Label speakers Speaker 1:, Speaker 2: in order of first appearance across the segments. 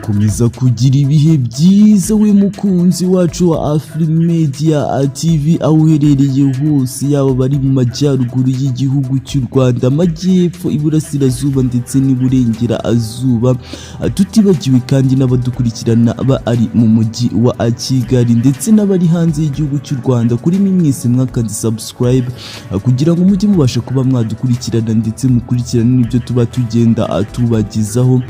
Speaker 1: Komeza kugira ibihe byiza we mukunzi wacu wa AFRIMEDIA TV aho uherereye hose, yaba bari mu majyaruguru y'igihugu cy'u Rwanda, amajyepfo, iburasirazuba ndetse n'iburengerazuba, tutibagiwe kandi n'abadukurikirana bari mu mujyi wa Kigali ndetse n'abari hanze y'igihugu cy'u Rwanda. Kuri mwese mwakanze subscribe kugira ngo mujye mubasha kuba mwadukurikirana ndetse mukurikirane n'ibyo tuba tugenda tubagezaho.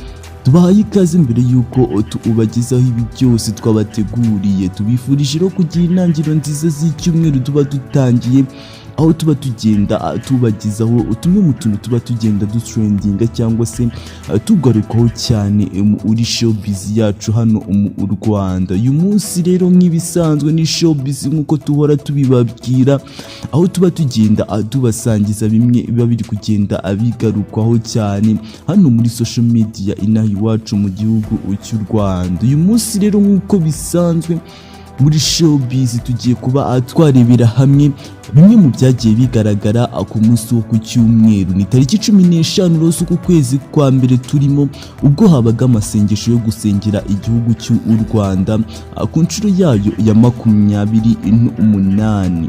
Speaker 1: Tubahaye ikaze mbere yuko tubagezaho ibi byose twabateguriye. Tubifurije no kugira intangiriro nziza z'icyumweru tuba dutangiye, aho tuba tugenda tubagezaho tumwe mu tuntu tuba tugenda dutrendinga cyangwa se tugarukaho cyane muri showbiz yacu hano mu Rwanda. Uyu munsi rero nk'ibisanzwe ni showbiz nk'uko tuhora tubibabwira, aho tuba tugenda tubasangiza bimwe biba biri kugenda bigarukwaho cyane hano muri social media inaha iwacu mu gihugu cy'u Rwanda. Uyu munsi rero nk'uko bisanzwe muri showbiz tugiye kuba twarebera hamwe bimwe mu byagiye bigaragara ku munsi wo ku cyumweru. Ni tariki 15 z'uku kwezi kwa mbere turimo, ubwo habaga amasengesho yo gusengera igihugu cy'u Rwanda ku nshuro yayo ya 28.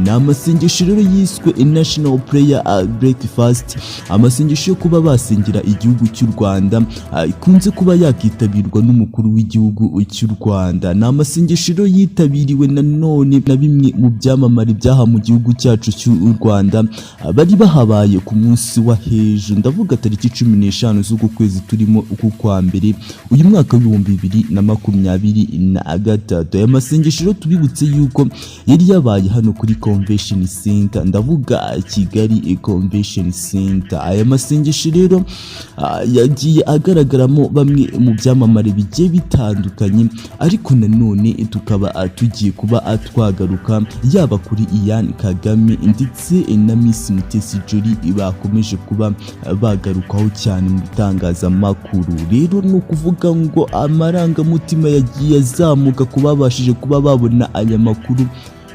Speaker 1: Ni amasengesho rero yiswe National Prayer Breakfast, amasengesho yo kuba basengera igihugu cy'u Rwanda, ikunze kuba yakitabirwa n'umukuru w'igihugu cy'u Rwanda. Ni amasengesho rero yitabiriwe nanone na bimwe mu byamamare byaha mu gihugu cyacu cy'u Rwanda, bari bahabaye ku munsi wa hejo, ndavuga tariki 15 z'uku kwezi turimo uku kwa mbere uyu mwaka w'2023. Aya masengesho rero tubibutse yuko yari yabaye hano kuri Convention Center, ndavuga Kigali Convention Center. Aya masengesho rero yagiye agaragaramo bamwe mu byamamare bigiye bitandukanye, ariko nanone tukaba tugiye kuba twagaruka yaba kuri Ian Kagame ndetse na Miss Mutesi Jolly, bakomeje kuba bagarukaho cyane mu bitangazamakuru. Rero no kuvuga ngo amarangamutima yagiye azamuka kubabashije kuba babona aya makuru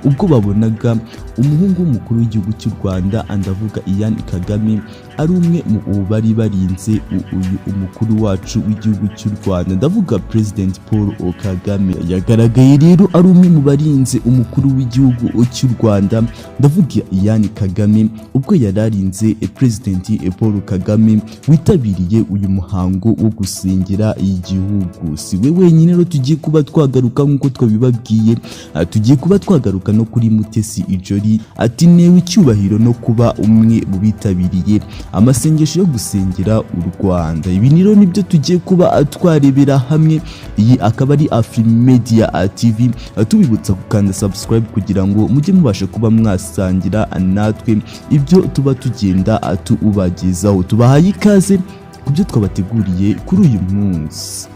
Speaker 1: ubwo babonaga umuhungu w'umukuru w'igihugu cy'u Rwanda, ndavuga Ian Kagame, ari umwe mu bari barinze uyu umukuru wacu w'igihugu cy'u Rwanda, ndavuga President Paul Kagame. Yagaragaye rero ari umwe mu barinze umukuru w'igihugu cy'u Rwanda, ndavuga Ian Kagame, ubwo yararinze President Paul Kagame witabiriye uyu muhango wo gusengera igihugu. Si we wenyine rero tugiye kuba twagaruka nk'uko twabibabwiye, tugiye kuba twagaruka no kuri Mutesi Jolly, ati newe icyubahiro no kuba umwe mu bitabiriye amasengesho yo gusengera u Rwanda. Ibi rero nibyo tugiye kuba twarebera hamwe. Iyi akaba ari AFRIMEDIA TV, tubibutsa gukanda subscribe kugira ngo mujye mubasha kuba mwasangira natwe ibyo tuba tugenda tubagezaho. Tubahaye ikaze ku byo twabateguriye kuri uyu munsi.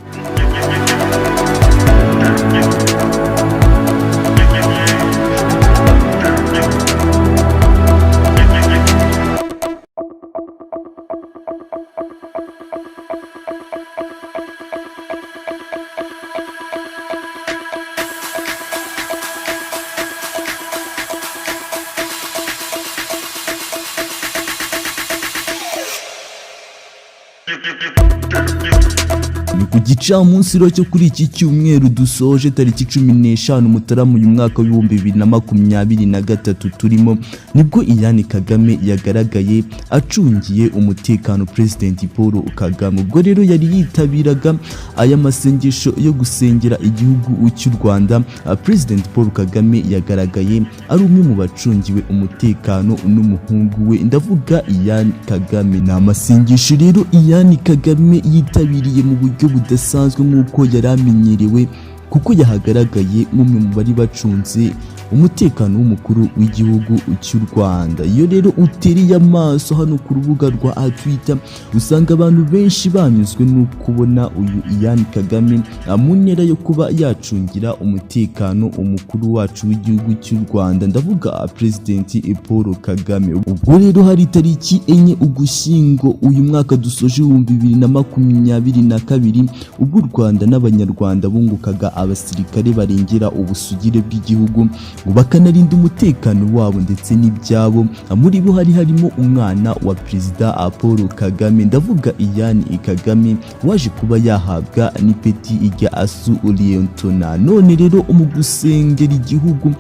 Speaker 1: Ni ku gicamunsi rero cyo kuri iki cyumweru dusoje tariki 15 Mutarama uyu mwaka w'2023 turimo, nibwo Ian Kagame yagaragaye acungiye umutekano President Paul Kagame. Ubwo rero yari yitabiraga aya masengesho yo gusengera igihugu cy'u Rwanda, President Paul Kagame yagaragaye ari umwe mu bacungiwe umutekano n'umuhungu we, ndavuga Ian Kagame. Ni amasengesho rero Ian Kagame yitabiriye mu buryo budasanzwe nk'uko yari amenyerewe, kuko yahagaragaye nk'umwe mu bari bacunze umutekano w'umukuru w'igihugu cy'u Rwanda. Iyo rero uteriye amaso hano ku rubuga rwa Twitter usanga abantu benshi banyuzwe no kubona uyu Ian Kagame mu ntera yo kuba yacungira umutekano umukuru wacu w'igihugu cy'u Rwanda, ndavuga President Paul Kagame. Ubwo rero hari tariki 4 Ugushyingo uyu mwaka dusoje 2022 ubwo u Rwanda n'abanyarwanda bungukaga abasirikare barengera ubusugire bw'igihugu bakanarinda umutekano wabo ndetse n'ibyabo. Muri bo harimo umwana wa Perezida Paul Kagame, ndavuga Ian Kagame waje kuba yahabwa n'ipeti rya Asurientona. None rero mu gusengera igihugu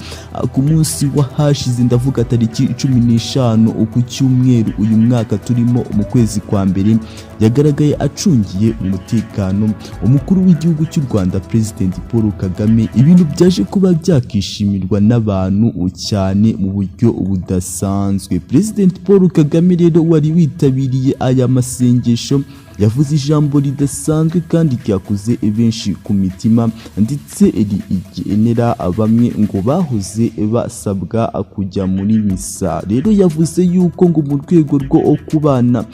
Speaker 1: ku munsi wa hashize, ndavuga tariki 15 ku cyumweru uyu mwaka turimo mu kwezi kwa mbere, yagaragaye acungiye umutekano umukuru w'igihugu cy'u Rwanda President Paul Kagame. Ibintu byaje kuba byakishimirwa n'abantu cyane mu buryo budasanzwe. President Paul Kagame rero wari witabiriye aya masengesho yavuze ijambo ridasanzwe kandi ryakoze benshi ku mitima, ndetse rigenera bamwe ngo bahoze basabwa kujya muri misa. Rero yavuze yuko ngo mu rwego rwo kubana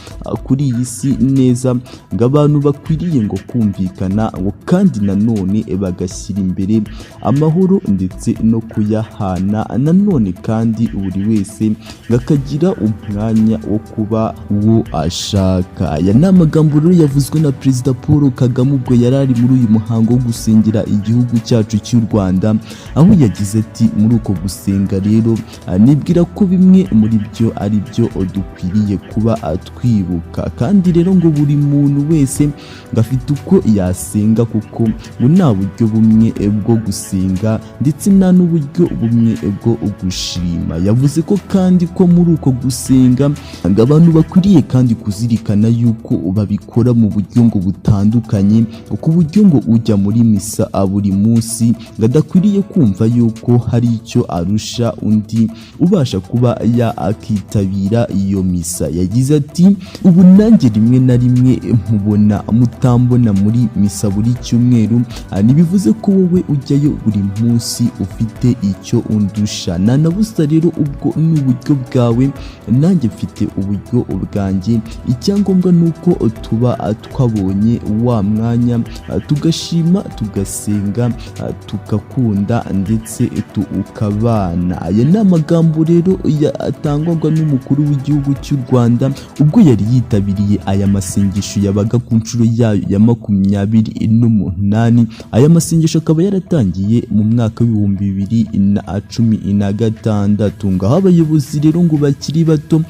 Speaker 1: kuri iyi si neza ngo abantu bakwiriye ngo kumvikana ngo kandi nanone bagashyira imbere amahoro ndetse no kuyahana, nanone kandi buri wese ngakagira umwanya wo kuba uwo ashaka. Aya ni amagambo rero yavuzwe na Perezida Paul Kagame ubwo yarari muri uyu muhango wo gusengera igihugu cyacu cy'u Rwanda, aho yagize ati muri uko gusenga rero nibwira ko bimwe muri byo ari byo dukwiriye kuba twibuka, kandi rero ngo buri muntu wese ngafite uko yasenga kuko ngo nta buryo bumwe bwo gusenga ndetse nta n'uburyo bumwe bwo gushima. Yavuze ko kandi ko muri uko gusenga ngo abantu bakwiriye kandi kuzirikana yuko babikora mu buryo ngo butandukanye, ku buryo ngo ujya muri misa buri munsi ngadakwiriye kumva yuko hari icyo arusha undi ubasha kuba yakitabira iyo misa. Yagize ati ubu nanjye rimwe na rimwe mubona mutambona muri misa buri cyumweru, ntibivuze ko wowe ujyayo buri munsi ufite icyo undusha. Nanabusa rero ubwo ni uburyo bwawe, nanjye mfite uburyo bwanjye. Icyangombwa nuko tuba twabonye wa mwanya tugashima, tugasenga, tukakunda ndetse tukabana. Aya ni amagambo rero yatangwaga n'umukuru w'igihugu cy'u Rwanda ubwo yari yitabiriye aya masengesho yabaga ku nshuro yayo ya 28. Aya masengesho akaba yaratangiye mu mwaka w'2016 ngaho abayobozi rero ngo bakiri bato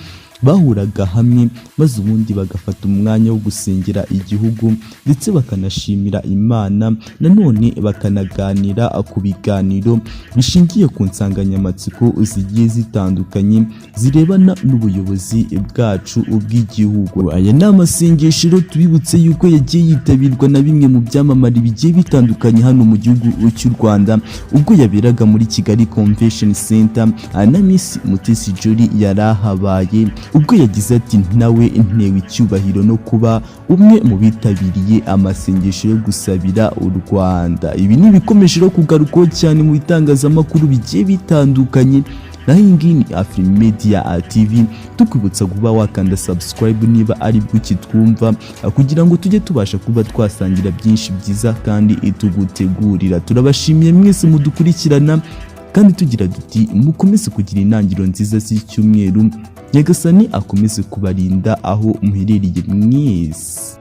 Speaker 1: bahuraga hamwe maze ubundi bagafata umwanya wo gusengera igihugu ndetse bakanashimira Imana, nanone bakanaganira ku biganiro bishingiye ku nsanganyamatsiko zigiye zitandukanye zirebana n'ubuyobozi bwacu bw'igihugu. Aya ni amasengesho tubibutse yuko yagiye yitabirwa na bimwe mu byamamare bigiye bitandukanye hano mu gihugu cy'u Rwanda ubwo yaberaga muri Kigali Convention Center, na Miss Mutesi Jolly yarahabaye ubwo yagize ati nawe ntewe icyubahiro no kuba umwe mu bitabiriye amasengesho yo gusabira u Rwanda. Ibi ni ibikomeje kugarukwaho cyane mu bitangazamakuru bigiye bitandukanye. Naho iyi ni AFRIMEDIA TV, tukwibutsa kuba wakanda subscribe niba ari bwo kitwumva kugira ngo tujye tubasha kuba twasangira byinshi byiza kandi tugutegurira. Turabashimiye mwese mudukurikirana kandi tugira duti mukomeze kugira intangiriro nziza z'icyumweru. Nyagasani akomeze kubarinda aho muherereye mwese.